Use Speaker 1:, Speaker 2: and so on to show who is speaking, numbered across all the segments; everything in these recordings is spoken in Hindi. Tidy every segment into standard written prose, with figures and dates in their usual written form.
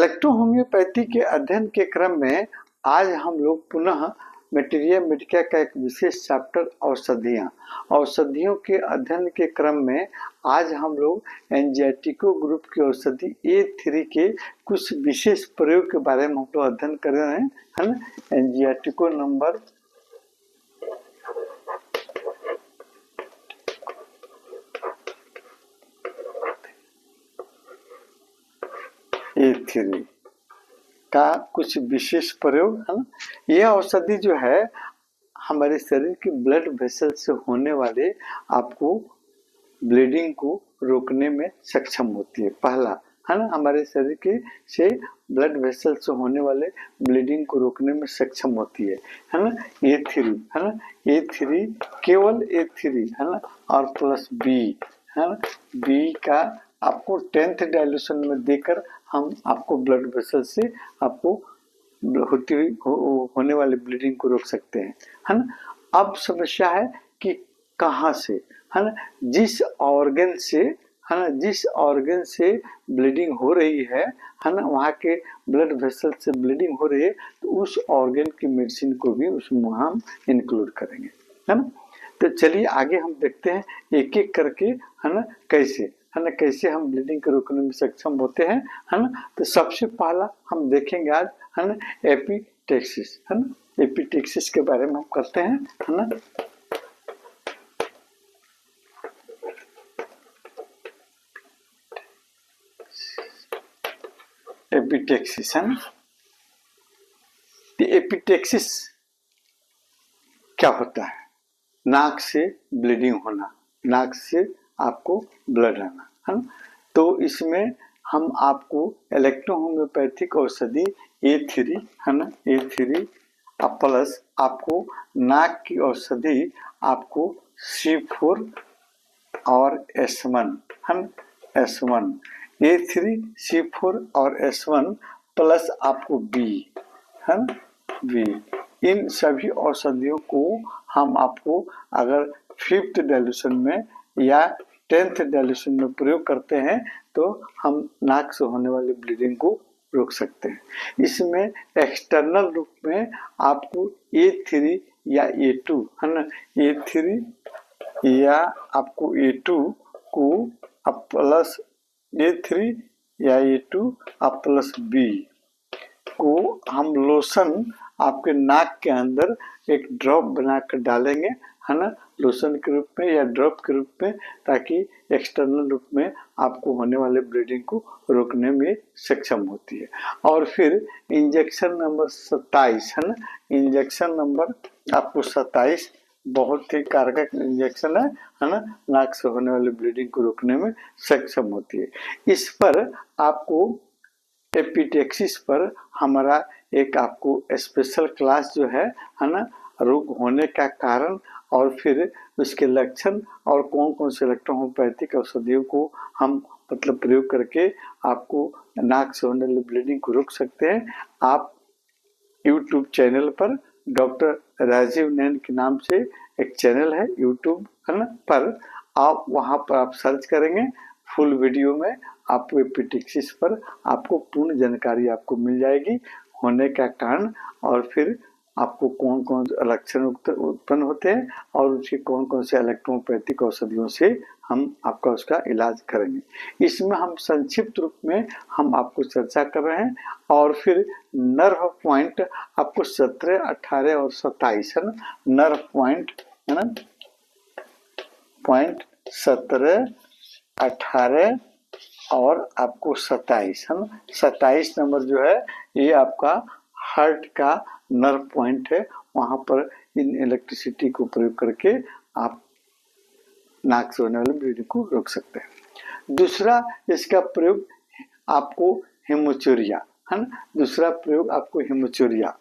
Speaker 1: इलेक्ट्रोहोम्योपैथी के अध्ययन के क्रम में आज हम लोग पुनः मटेरिया मेडिका का एक विशेष चैप्टर औषधियों के अध्ययन के क्रम में आज हम लोग एंजाइटिको ग्रुप की औषधि A3 के कुछ विशेष प्रयोग के बारे में हम लोग अध्ययन कर रहे हैं, है ना। एंजाइटिको नंबर A3 का कुछ विशेष प्रयोग, है ना। यह औषधि जो है हमारे शरीर के ब्लड वेसल से होने वाले आपको ब्लीडिंग को रोकने में सक्षम होती है। पहला, है ना, हमारे शरीर के से ब्लड वेसल से होने वाले ब्लीडिंग को रोकने में सक्षम होती है ना। A3, है ना, A3 केवल A3, है ना, और प्लस B, है ना, B का आपको 10th डाइल्यूशन में देकर हम आपको ब्लड वेसल से आपको होती हुई होने वाली ब्लीडिंग को रोक सकते हैं, है ना। अब समस्या है कि कहाँ से, है ना, जिस ऑर्गन से, है ना, जिस ऑर्गन से ब्लीडिंग हो रही है ना, वहाँ के ब्लड वेसल से ब्लीडिंग हो रही है तो उस ऑर्गन की मेडिसिन को भी उसमें हम इंक्लूड करेंगे, है ना। तो चलिए आगे हम देखते हैं एक एक करके, है ना, कैसे हम ब्लीडिंग को रोकने में सक्षम होते हैं, है ना। तो सबसे पहला हम देखेंगे आज, है ना, एपिटेक्सिस, है ना। एपिटेक्सिस के बारे में हम करते हैं, है ना। एपिटेक्सिस, है ना। एपिटेक्सिस क्या होता है? नाक से ब्लीडिंग होना, नाक से आपको ब्लड आना, है ना। तो इसमें हम आपको इलेक्ट्रोहोम्योपैथिक औषधि A3, है ना, A3 प्लस आपको नाक की औषधि आपको C4 और S1, है ना, S1, A3, C4 और S1 प्लस आपको B, है ना, B। इन सभी औषधियों को हम आपको अगर 5th डाइल्यूशन में या 10th डाइल्यूशन में प्रयोग करते हैं तो हम नाक से होने वाली ब्लीडिंग को रोक सकते हैं। इसमें एक्सटर्नल रूप में आपको A3 या A2, है ना, A3 या आपको A2 को प्लस A3 या A2 प्लस B को हम लोशन आपके नाक के अंदर एक ड्रॉप बनाकर डालेंगे, है ना, लोशन के रूप में या ड्रॉप के रूप में, ताकि एक्सटर्नल रूप में आपको होने वाले ब्लीडिंग को रोकने में सक्षम होती है। और फिर इंजेक्शन नंबर 27, है ना, इंजेक्शन नंबर आपको 27 बहुत ही कारगर इंजेक्शन है ना, नाक से होने वाली ब्लीडिंग को रोकने में सक्षम होती है। इस पर आपको एपिटेक्सिस पर हमारा एक आपको स्पेशल क्लास जो है ना, रोग होने का कारण और फिर उसके लक्षण और कौन कौन से इलेक्ट्रोहोम्योपैथिक औषधियों को हम मतलब प्रयोग करके आपको नाक से होने वाली ब्लीडिंग को रोक सकते हैं। आप YouTube चैनल पर डॉक्टर राजीव नैन के नाम से एक चैनल है YouTube, है ना, पर आप वहाँ पर आप सर्च करेंगे, फुल वीडियो में आपको एपिटेक्सिस पर आपको पूर्ण जानकारी आपको मिल जाएगी, होने का कारण और फिर आपको कौन कौन लक्षण उत्पन्न होते हैं और उसके कौन कौन से इलेक्ट्रोपैथिक औषधियों से हम आपका उसका इलाज करेंगे। इसमें हम संक्षिप्त रूप में हम आपको चर्चा कर रहे हैं। और फिर नर्व पॉइंट आपको 17, 18 और 27, है ना, नर्व पॉइंट, है ना, पॉइंट 17, 18 और आपको 27, है ना। 27 नंबर जो है ये आपका हार्ट का नर्व पॉइंट है, वहां पर इन इलेक्ट्रिसिटी को प्रयोग करके आप नाक से होने वाली ब्लीडिंग को रोक सकते हैं। दूसरा इसका प्रयोग आपको हेमोचूरिया, है ना, दूसरा प्रयोग आपको हेमोचूरिया,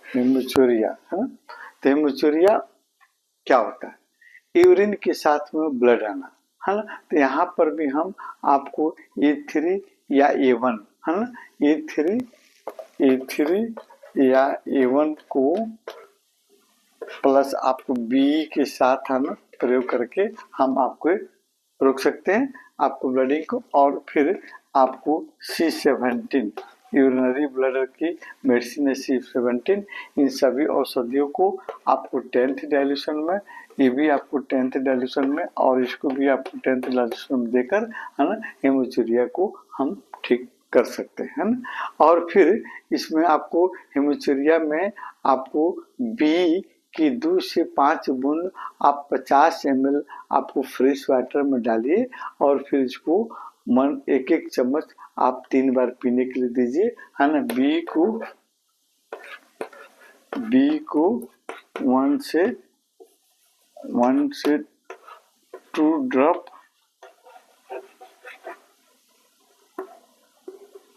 Speaker 1: हेमोचूरिया, है ना। तो हेमोचूरिया क्या होता है? यूरिन के साथ में ब्लड आना, है ना। तो यहाँ पर भी हम आपको E3 या A1, है ना, E3 या A1 को प्लस आपको बी के साथ हम प्रयोग करके हम आपको रोक सकते हैं आपको ब्लडिंग को। और फिर आपको C17 यूरिनरी ब्लडर की मेडिसिन है C17, इन सभी औषधियों को आपको 10th डाइल्यूशन में, ये भी आपको 10th डाइल्यूशन में और इसको भी आपको 10th डाइल्यूशन में देकर, है ना, हेमोचूरिया को हम ठीक कर सकते हैं ना। और फिर इसमें आपको हेमोचूरिया में आपको बी कि 2 से 5 बूंद आप 50 ml आपको फ्रेश वाटर में डालिए और फिर इसको एक चम्मच आप 3 बार पीने के लिए दीजिए, है ना। बी को 1 से 2 ड्रॉप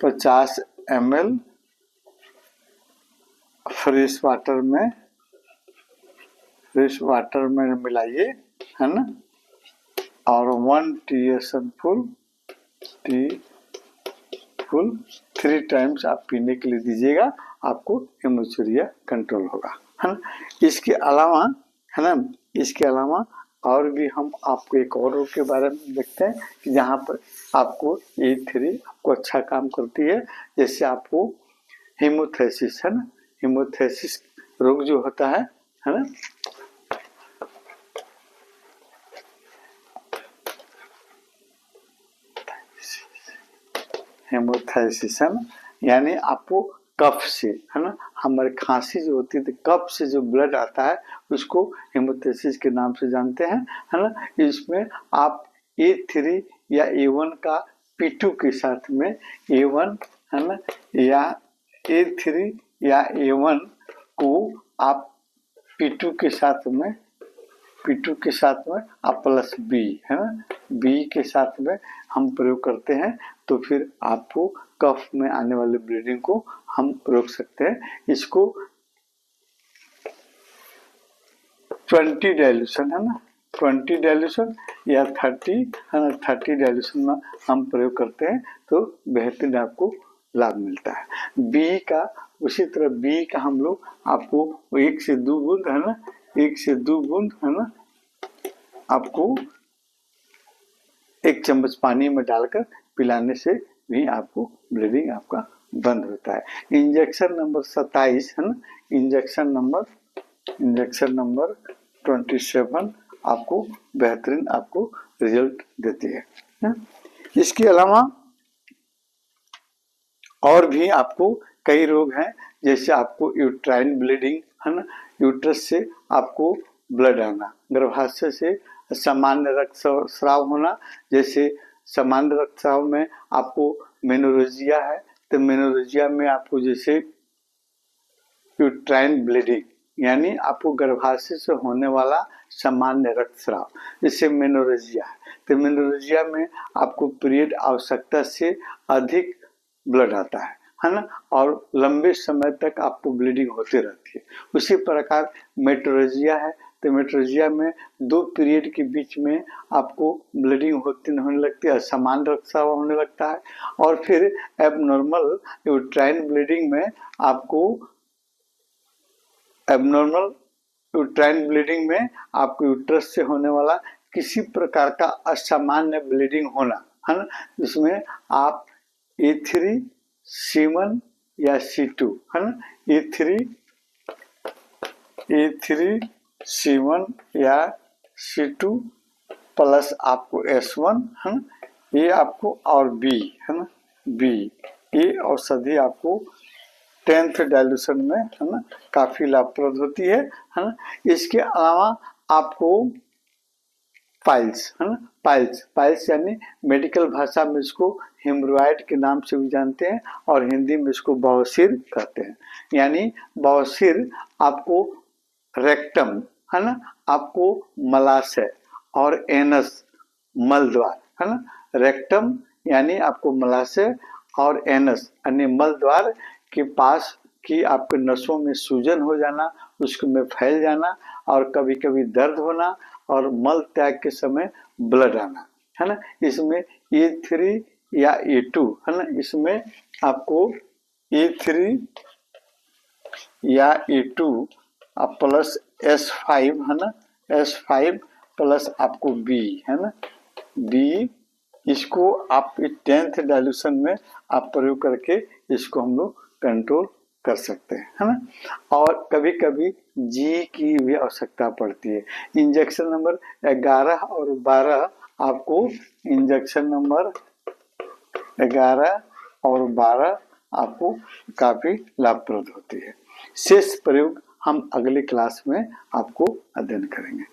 Speaker 1: 50 ml फ्रेश वाटर में मिलाइए, है ना। और 1 टीस्पून 3 टाइम्स आप पीने के लिए दीजिएगा, आपको हेमोचूरिया कंट्रोल होगा, है ना। इसके अलावा, है ना, इसके अलावा और भी हम आपको एक और रोग के बारे में देखते हैं कि जहाँ पर आपको E3 आपको अच्छा काम करती है। जैसे आपको हीमोथेसिस, है ना, हीमोथेसिस रोग जो होता है ना, हेमोथेसिस, है ना, यानी आपको कफ से, है ना, हमारे खांसी जो होती है तो कफ से जो ब्लड आता है उसको हेमोथेसिस के नाम से जानते हैं, है ना। इसमें आप A3 या A1 का P2 के साथ में A1, है ना, या A3 या A1 को आप P2 के साथ में आप प्लस बी, है ना, बी के साथ में हम प्रयोग करते हैं तो फिर आपको कफ में आने वाले ब्लीडिंग को हम रोक सकते हैं। इसको 20 डाइल्यूशन, है ना, 20 डाइल्यूशन या 30, है ना, 30 डाइल्यूशन में हम प्रयोग करते हैं तो बेहतरीन आपको लाभ मिलता है। बी का उसी तरह बी का हम लोग आपको 1 से 2 बूंद, है ना, 1 से 2 बूंद, है ना, आपको 1 चम्मच पानी में डालकर पिलाने से भी आपको ब्लीडिंग आपका बंद होता है। इंजेक्शन नंबर 27, है ना, इंजेक्शन नंबर 27 आपको बेहतरीन आपको रिजल्ट देती है। इसके अलावा और भी आपको कई रोग हैं, जैसे आपको यूट्राइन ब्लीडिंग, है ना, यूट्रस से आपको ब्लड आना, गर्भाशय से सामान्य रक्तस्राव होना। जैसे सामान्य रक्तस्राव में आपको मेनोरेजिया है तो मेनोरेजिया में आपको जैसे यूट्राइन ब्लीडिंग यानी आपको गर्भाशय से होने वाला सामान्य रक्तस्राव, जैसे मेनोरेजिया है तो मेनोरेजिया में आपको पीरियड आवश्यकता से अधिक ब्लड आता है ना, और लंबे समय तक आपको ब्लीडिंग होती रहती है। उसी प्रकार मेट्रोरेजिया है तो मेट्रोरेजिया में 2 पीरियड के बीच में आपको ब्लीडिंग होने लगती है, सामान्य रक्तस्राव होने लगता है। और फिर एबनॉर्मल यूट्राइन ब्लीडिंग में आपको एबनॉर्मल यूट्राइन ब्लीडिंग में आपको यूट्रस से होने वाला किसी प्रकार का असामान्य ब्लीडिंग होना, है ना, जिसमें आप E3 C1 या C2, है ना, E3 C1 या C2 प्लस आपको S1, है ना, ये आपको और B, है ना, B, ये औषधि आपको 10th डाइल्यूशन में, है ना, काफी लाभप्रद होती है ना। इसके अलावा आपको पाइल्स, है ना, पाइल्स यानी मेडिकल भाषा में इसको हेमरॉइड के नाम से भी जानते हैं और हिंदी में इसको बवासीर कहते हैं। यानी बवासीर आपको रेक्टम, है ना, आपको मलाशय और एनस मल द्वार, है ना, रेक्टम यानी आपको मलाशय और एनस यानी मल द्वार के पास कि आपके नसों में सूजन हो जाना, उसमें फैल जाना और कभी कभी दर्द होना और मल त्याग के समय ब्लड आना, है ना। इसमें E3 या E2, है ना, इसमें आपको E3 या E2 प्लस S5, है ना, S5 प्लस आपको B, है ना, B, इसको आप 10th डाइल्यूशन में आप प्रयोग करके इसको हम लोग कंट्रोल कर सकते हैं, है ना। और कभी कभी जी की भी आवश्यकता पड़ती है। इंजेक्शन नंबर 11 और 12 आपको, इंजेक्शन नंबर 11 और 12 आपको काफी लाभप्रद होती है। शेष प्रयोग हम अगले क्लास में आपको अध्ययन करेंगे।